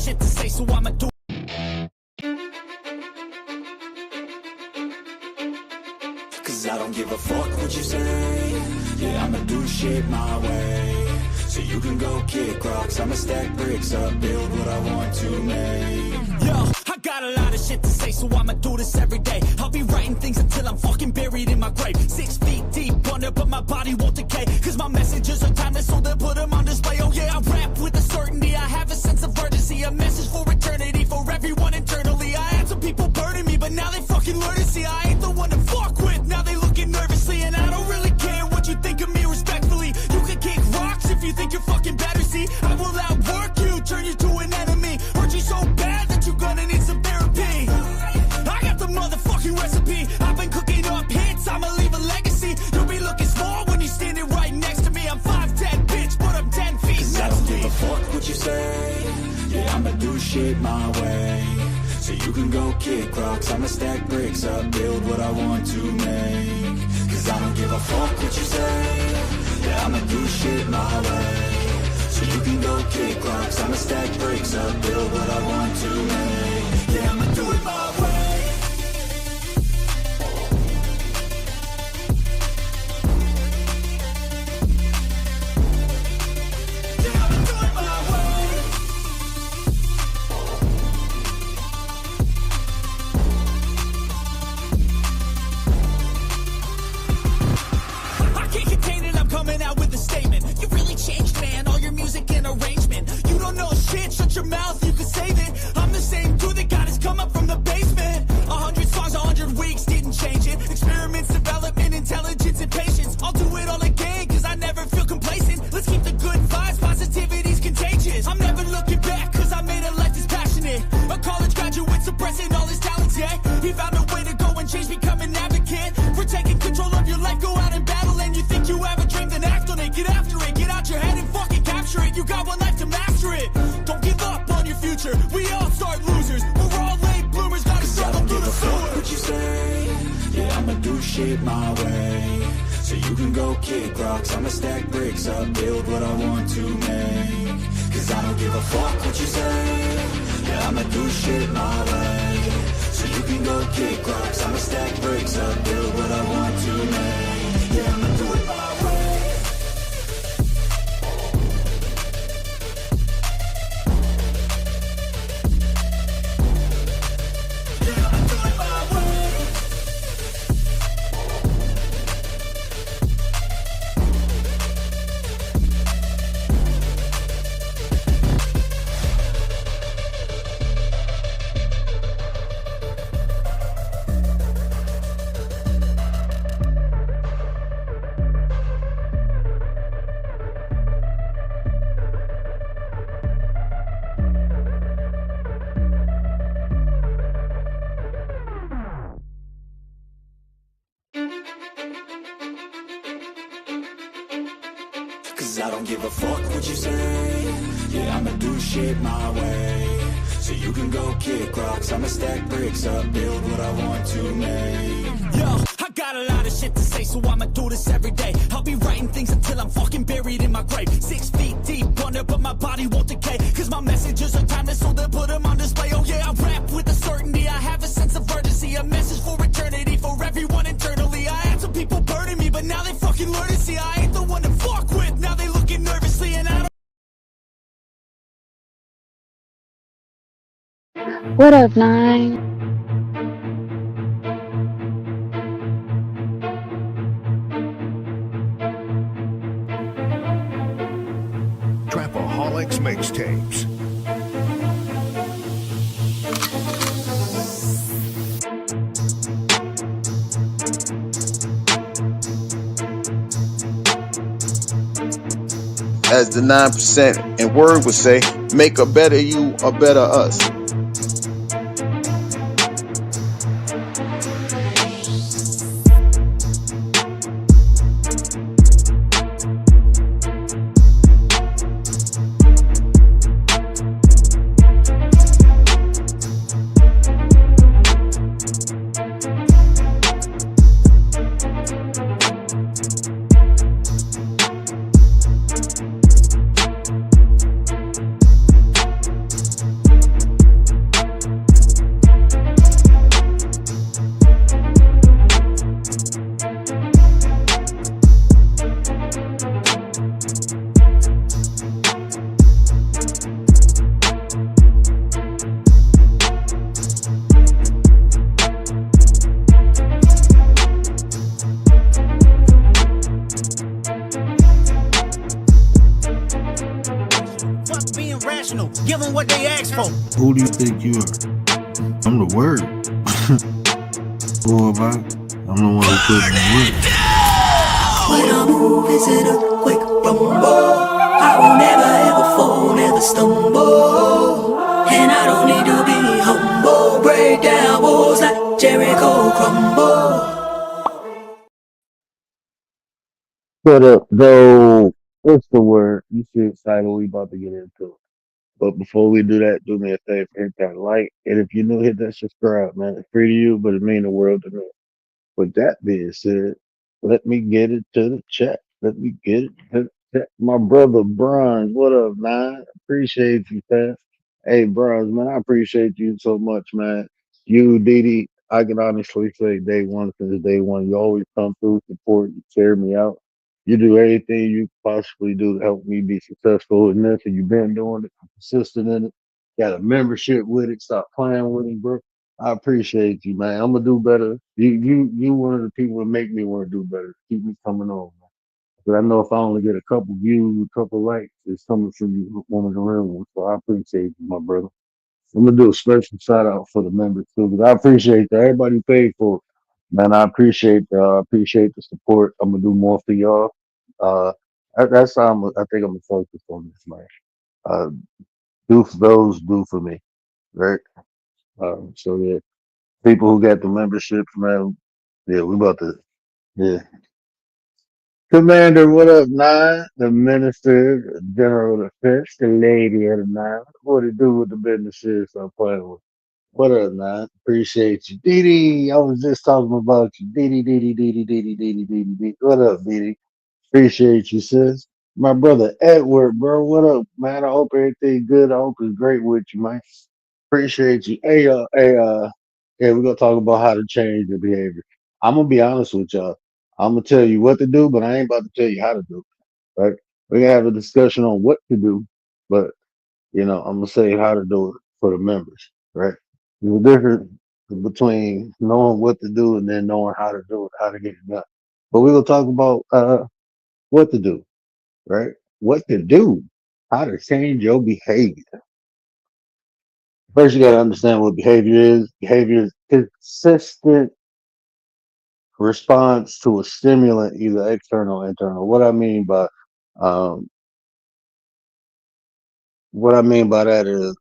shit to say, so I'ma do. Cause I don't give a fuck what you say. Yeah, I'ma do shit my way. So you can go kick rocks, I'ma stack bricks up, build what I want to make. Yo, I got a lot of shit to say, so I'ma do this every day. I'll be writing things until I'm fucking buried in my grave. 6 feet deep under, but my body won't decay. Cause my messages are timeless, so they'll put them on display. Oh yeah, I rap with a certainty, I have a sense of urgency. A message for eternity, for everyone internally. I had some people burning me, but now they fucking learn to see I ain't the one to fuck with. Now they looking nervously, and I don't really care what you think of me respectfully. You can kick rocks if you think you're fucking better, see. I will outwork you, turn you to an enemy. Hurt you so bad that you're gonna need some therapy. I got the motherfucking recipe. I've been cooking up hits, I'ma leave a legacy. You'll be looking small when you're standing right next to me. I'm 5'10", bitch, but I'm 10 feet. Cause I don't give a fuck what you say. Yeah, I'ma do shit my way. So you can go kick rocks, I'ma stack bricks up, build what I want to make. Cause I don't give a fuck what you say. Yeah, I'ma do shit my way. So you can go kick rocks, I'ma stack bricks up, build what I want to make. Yeah, I'ma do it my way. Yeah, I'ma do it my way. I can't contain it, I'm coming out with a statement. You really changed, man, all your music and arrangement. You don't know shit, shut your mouth, you can save it. I'm the same dude that got his come up from the basement. 100 songs, 100 weeks, didn't change it. Experiments, development, intelligence, and patience. I'll do it all again, cause I never feel complacent. Let's keep the good vibes, positivity's contagious. I'm never looking back, cause I made a life that's passionate. A college graduate suppressing all his talents, yeah. He found a way to go and change, become an advocate. For taking control of your life, go out and battle. And you think you have a dream, then act on it. Get after it, get out your head and fucking capture it. You got one life to master it. Don't give up on your future, we all start losers. We're all late bloomers, gotta struggle through the sewer. What you say? Yeah, I'ma do shit my way. So you can go kick rocks, I'ma stack bricks up, build what I want to make. Cause I don't give a fuck what you say. Yeah, I'ma do shit my way. So you can go kick rocks, I'ma stack bricks up, build what I want to make. Yeah, I'ma do it my way. Yeah, I'ma do it my way. Cause I don't give a fuck what you say. Yeah, I'ma do shit my way. So you can go kick rocks, I'ma stack bricks up, build what I want to make. Yo, I got a lot of shit to say, so I'ma do this every day. I'll be writing things until I'm fucking buried in my grave. 6 feet deep under, but my body won't decay. Cause my messages are timeless, so they'll put them on display. Oh yeah, I rap with a certainty, I have a sense of urgency. A message for eternity, for everyone internally. I had some people burning me, but now they fucking learn to see I ain't the one to fuck with. Now they looking nervously, and I don't. What up, Nine? Trapaholics Mixtapes. As the 9% and word would say, make a better you, a better us. Being rational, give them what they ask for. Who do you think you are? I'm the word. Who am I? I'm the one who put in the work. When I move, is it a quick rumble? I will never ever fall, never stumble. And I don't need to be humble. Break down walls like Jericho crumble. But though, what's the word? You see excited, we about to get into it. But before we do that, do me a favor, hit that like. And if you're new, hit that subscribe, man. It's free to you, but it mean the world to me. With that being said, let me get it to the chat. Let me get it to the chat. My brother Bronze, what up, man? Appreciate you, fam. Hey, Bronze, man, I appreciate you so much, man. You, Didi, I can honestly say day one since day one, you always come through, support, you cheer me out. You do everything you possibly do to help me be successful in this, and you've been doing it, consistent in it. Got a membership with it. Stop playing with it, bro. I appreciate you, man. I'm gonna do better. You one of the people that make me want to do better. Keep me coming on, man. But I know if I only get a couple views, a couple likes, it's coming from you, one of the real ones. So I appreciate you, my brother. I'm gonna do a special shout out for the members too, because I appreciate that. Everybody paid for it. Man, I appreciate the support. I'm gonna do more for y'all. That's how I think I'm gonna focus on this, man. Uh, do for those, do for me, right? So yeah, people who got the memberships, man. Yeah, we about to. Yeah, Commander, what up, Nine? The Minister, General of Defense, the Lady of the Nine. What it do with the businesses I'm playing with? What up, Nine? Appreciate you, Didi. I was just talking about you, Didi, Didi, Didi, Didi, Didi, Didi, Didi. What up, Didi? Appreciate you, sis. My brother Edward, bro. What up, man? I hope everything good. I hope it's great with you, man. Appreciate you. Yeah, we're gonna talk about how to change your behavior. I'm gonna be honest with y'all. I'm gonna tell you what to do, but I ain't about to tell you how to do it. Right? We're gonna have a discussion on what to do, but I'm gonna say how to do it for the members. Right? There's a difference between knowing what to do and then knowing how to do it, how to get it done. But we're gonna talk about what to do, right? What to do, how to change your behavior. First, you got to understand what behavior is. Behavior is consistent response to a stimulant, either external or internal. Um, what I mean by that is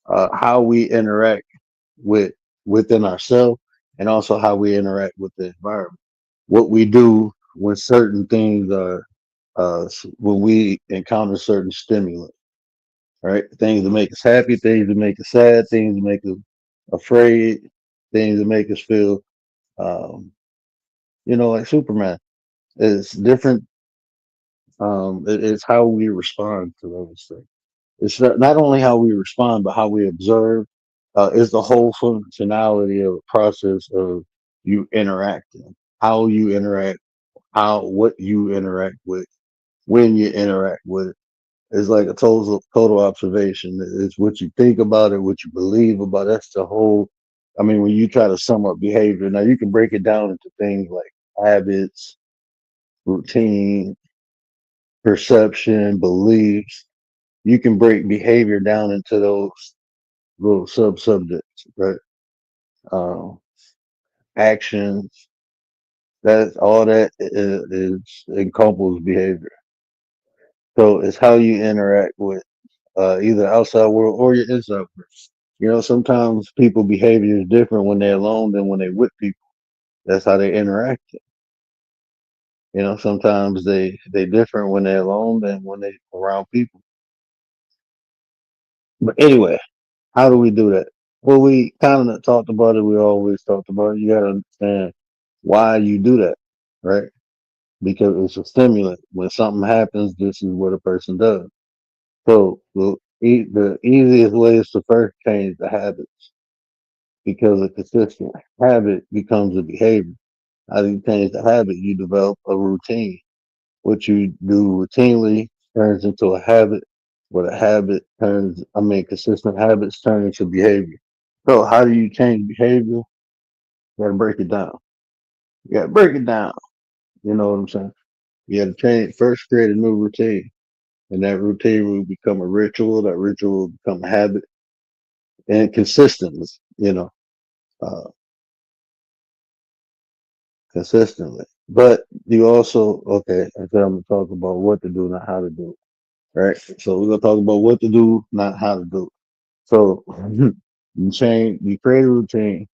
how we interact with within ourselves, and also how we interact with the environment. What we do when certain things are when we encounter certain stimulants, right? Things that make us happy, things that make us sad, things that make us afraid, things that make us feel um, like Superman. It's different. It's how we respond to those things. It's not only how we respond, but how we observe. Is the whole functionality of a process of you interacting, how you interact, what you interact with, when you interact with it. It's like a total observation. It's what you think about it, what you believe about it. That's the whole. I mean, when you try to sum up behavior, now you can break it down into things like habits, routine, perception, beliefs. You can break behavior down into those little sub-subjects, right? Um, actions. That's all that is encompasses behavior. So it's how you interact with either outside world or your inside world. Sometimes people behavior is different when they're alone than when they're with people. That's how they interact. Sometimes they different when they're alone than when they around people. But anyway, how do we do that? Well, we kind of talked about it. We always talked about it. You got to understand why you do that, right? Because it's a stimulant. When something happens, this is what a person does. So the easiest way is to first change the habits, because a consistent habit becomes a behavior. How do you change the habit? You develop a routine. What you do routinely turns into a habit. What a habit consistent habits turn into behavior. So how do you change behavior? You gotta break it down. You gotta break it down. You know what I'm saying? You gotta change first, create a new routine. and that routine will become a ritual. That ritual will become a habit, and consistently, uh, consistently. But you also, okay, I said I'm gonna talk about what to do, not how to do it, right? So we're gonna talk about what to do, not how to do it. So you create a routine.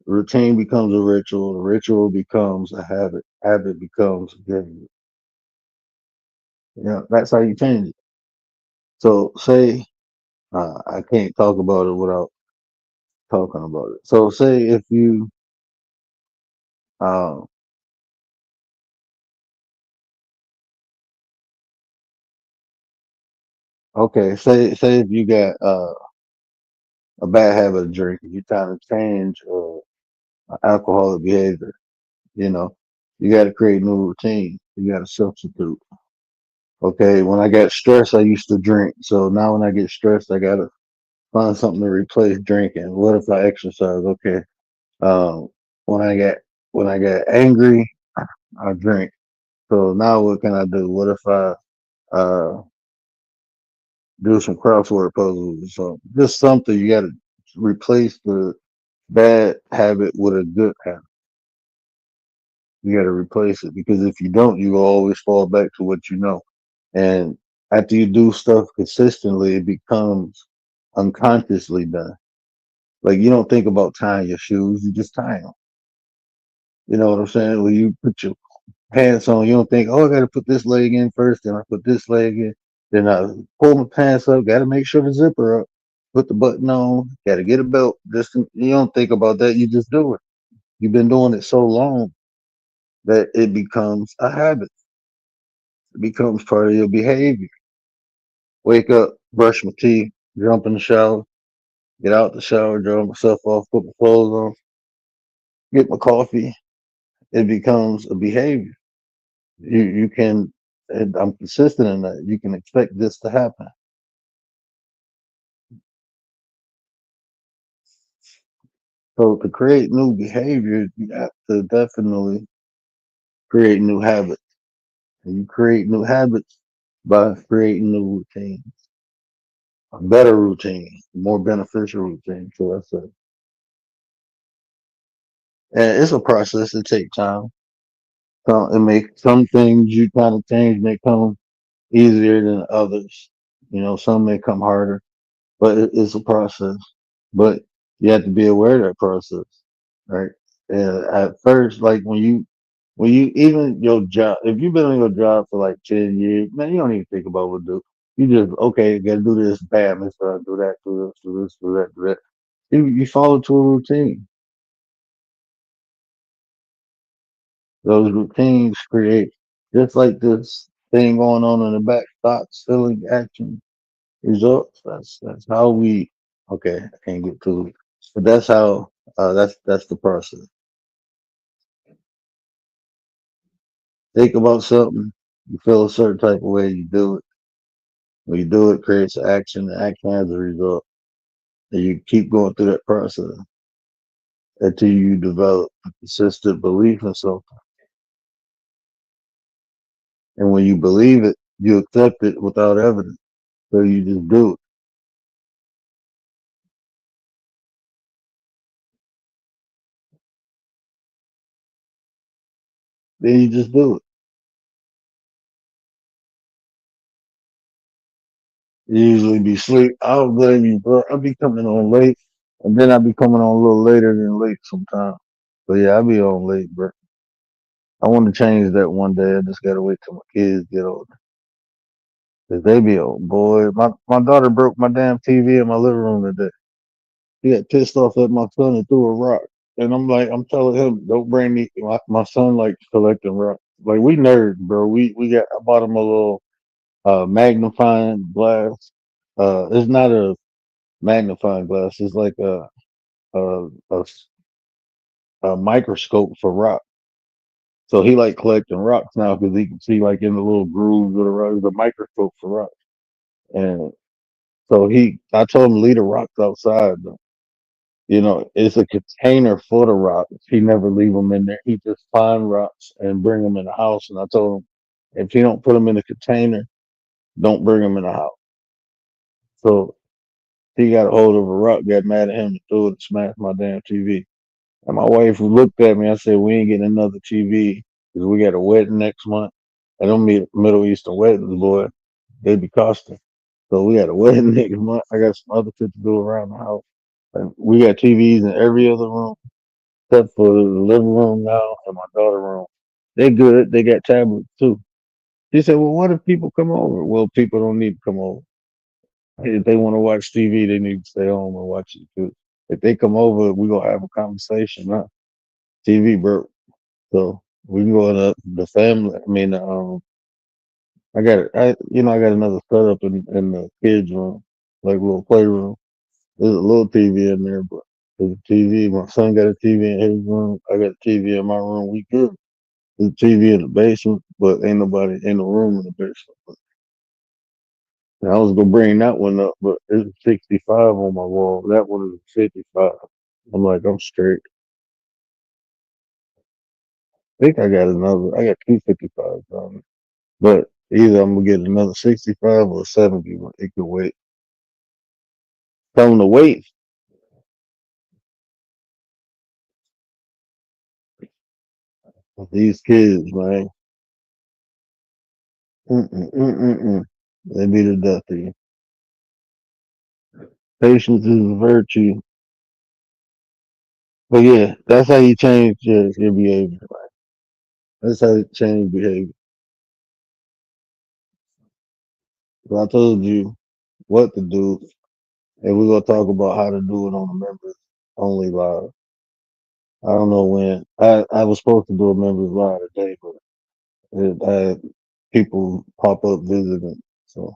Routine becomes a ritual. The ritual becomes a habit. Habit becomes a behavior. That's how you change it. So say I can't talk about it without talking about it. So say if you uh, okay, say if you got a bad habit of drinking, you're trying to change alcoholic behavior. You know, you got to create new routine. You got to substitute. Okay, when I got stressed, I used to drink. So now when I get stressed, I gotta find something to replace drinking. What if I exercise? Okay. Um, when I get when I get angry, I drink. So now what can I do? What if I uh do some crossword puzzles or something? Just something you gotta replace the bad habit with a good habit. You gotta replace it because if you don't, you will always fall back to what you know. And after you do stuff consistently, it becomes unconsciously done. Like you don't think about tying your shoes, you just tie them. You know what I'm saying? When you put your pants on, you don't think, oh, I got to put this leg in first, then I put this leg in, then I pull my pants up, got to make sure the zipper up, put the button on, got to get a belt. You don't think about that, you just do it. You've been doing it so long that it becomes a habit, it becomes part of your behavior. Wake up, brush my teeth, jump in the shower, get out the shower, dry myself off, put my clothes on, get my coffee. It becomes a behavior. You can, and I'm consistent in that. You can expect this to happen. So to create new behaviors, you have to definitely create new habits. And you create new habits by creating new routines, a better routine, a more beneficial routine. So that's it. And it's a process. It takes time. So it makes some things you kind of change may come easier than others. Some may come harder, but it's a process. But you have to be aware of that process, right? And at first, like when you even your job, if you've been on your job for like 10 years, man, you don't even think about what to do. You just okay, got to do this, bam, let's do that, do this, do this, do that, do that. You follow to a routine. Those routines create just like this thing going on in the back, thoughts, feeling, action, results. That's how we. Okay, I can't get to it, but that's how. That's the process. Think about something, you feel a certain type of way, you do it. When you do it, creates action, and action has a result. And you keep going through that process until you develop a consistent belief in something. And when you believe it, you accept it without evidence. So you just do it. Then you just do it. You usually be sleep. I don't blame you, bro. I be coming on late, and then I be coming on a little later than late sometimes. But yeah, I be on late, bro. I want to change that one day. I just gotta wait till my kids get older. Cause they be old, boy. My daughter broke my damn TV in my living room today. He got pissed off at my son and threw a rock. And I'm telling him, don't bring me. My son likes collecting rocks. Like we nerds, bro. I bought him a little magnifying glass. It's not a magnifying glass. It's like a, a, a microscope for rock. So he like collecting rocks now because he can see like in the little grooves of the rock. There's a microscope for rocks. And so I told him to leave the rocks outside. It's a container full of rocks. He never leave them in there. He just find rocks and bring them in the house. And I told him, if you don't put them in a container, don't bring him in the house. So he got a hold of a rock, got mad at him, and threw it and smashed my damn TV. And my wife looked at me. I said, "We ain't getting another TV because we got a wedding next month. And them Middle Eastern weddings, boy, they be costing. So we got a wedding next month. I got some other shit to do around the house. And we got TVs in every other room except for the living room now and my daughter room. They good. They got tablets too." She said, "Well, what if people come over?" Well, people don't need to come over. If they want to watch TV, they need to stay home and watch it too. If they come over, we gonna have a conversation. Huh? TV broke, so we can go in the family. I mean, I got another setup in the kids' room, like a little playroom. There's a little TV in there, but there's a TV. My son got a TV in his room. I got a TV in my room. We good. There's a TV in the basement, but ain't nobody in the room in the basement. And I was gonna bring that one up, but there's a 65 on my wall. That one is a 55. I'm like, I'm straight. I think I got another. I got two 55s on it. But either I'm gonna get another 65 or 70. It could wait. Tell them to wait. These kids, man. Mm-mm. They be the death of you. Patience is a virtue. But yeah, that's how you change your behavior. That's how you change behavior. So I told you what to do, and we're gonna talk about how to do it on the members only live. I don't know when. I was supposed to do a members live today, but I had people pop up visiting, so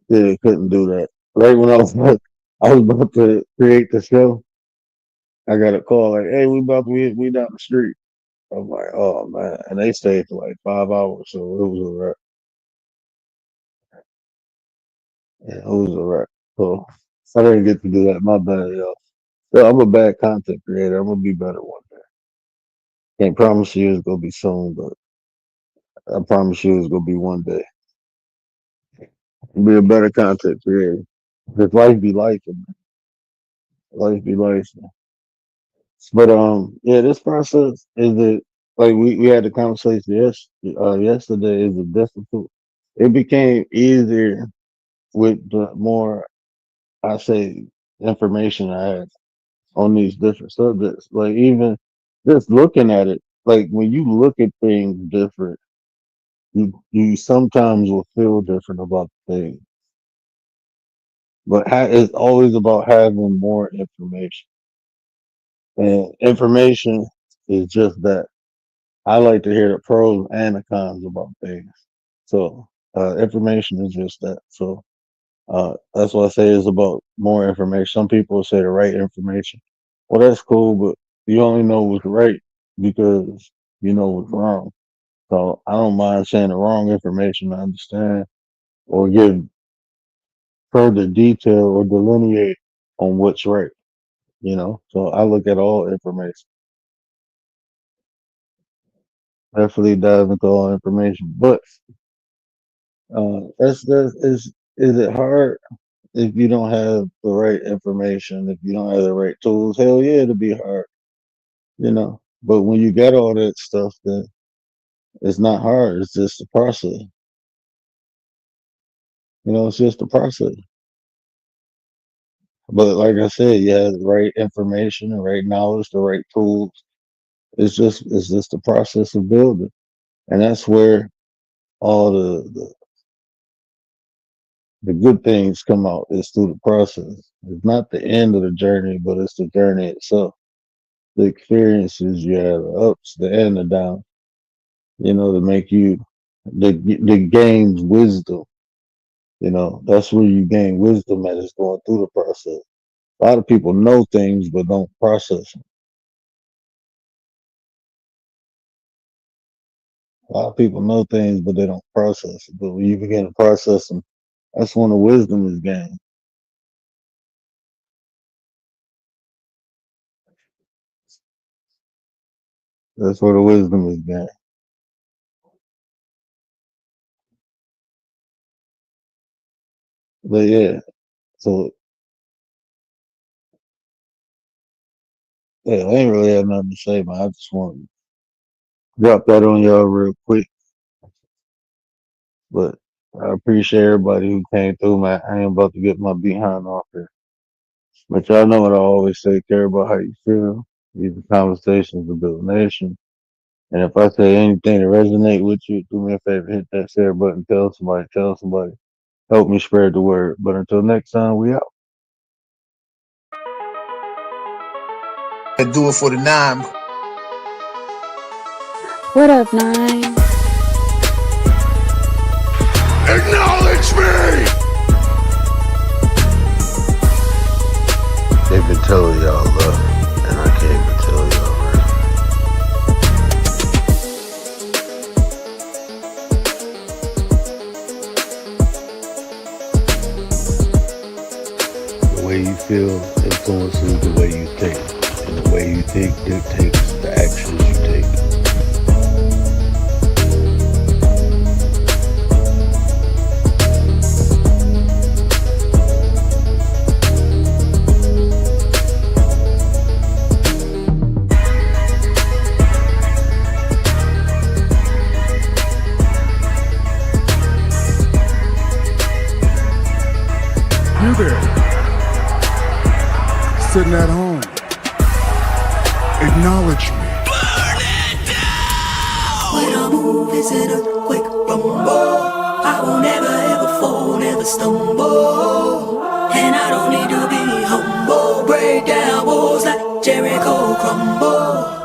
yeah, couldn't do that. Right when I was about to create the show, I got a call like, "Hey, we down the street." I'm like, "Oh man," and they stayed for like 5 hours, so it was a wrap. Yeah, it was a wrap. So I didn't get to do that. My bad, y'all. So I'm a bad content creator. I'm gonna be better one day. Can't promise you it's gonna be soon, but I promise you it's gonna be one day. Be a better content creator. Cause life be life, and life be life. But yeah, this process is it like we had the conversation yesterday. Is it difficult? It became easier with the more I say information I had on these different subjects. Like even just looking at it, like when you look at things different, you sometimes will feel different about things. But it's always about having more information, and information is just that. I like to hear the pros and the cons about things. So information is just that. So that's why I say it's about more information. Some people say the right information. Well, that's cool, but you only know what's right because you know what's wrong. So I don't mind saying the wrong information to understand or give further detail or delineate on what's right. So I look at all information. Definitely dive into all information, but that's is it hard if you don't have the right information, if you don't have the right tools? Hell yeah, it'll be hard. But when you get all that stuff, then it's not hard. It's just the process. It's just the process. But like I said, you have the right information, the right knowledge, the right tools. It's just the process of building, and that's where all the good things come out. Is through the process. It's not the end of the journey, but it's the journey itself. The experiences you have, the ups, the and the downs. To make you the gains wisdom. That's where you gain wisdom as it's going through the process. A lot of people know things but don't process them. A lot of people know things but they don't process it. But when you begin to process them, that's when the wisdom is gained. That's where the wisdom is gained. But yeah, so yeah, I ain't really have nothing to say, man. I just want to drop that on y'all real quick. But I appreciate everybody who came through, man. I ain't about to get my behind off here. But y'all know what I always say, care about how you feel. These are conversations to build a nation. And if I say anything to resonate with you, do me a favor, hit that share button, tell somebody. Help me spread the word. But until next time, we out. And do it for the 9. What up, 9? Acknowledge me! They've been telling y'all love, and I can't even tell y'all right. The way you feel influences the way you think, and the way you think dictates the actions you take. You there, sitting at home, acknowledge me. When I move, is it a quick rumble? I will never ever fall, never stumble. And I don't need to be humble. Break down walls like Jericho crumble.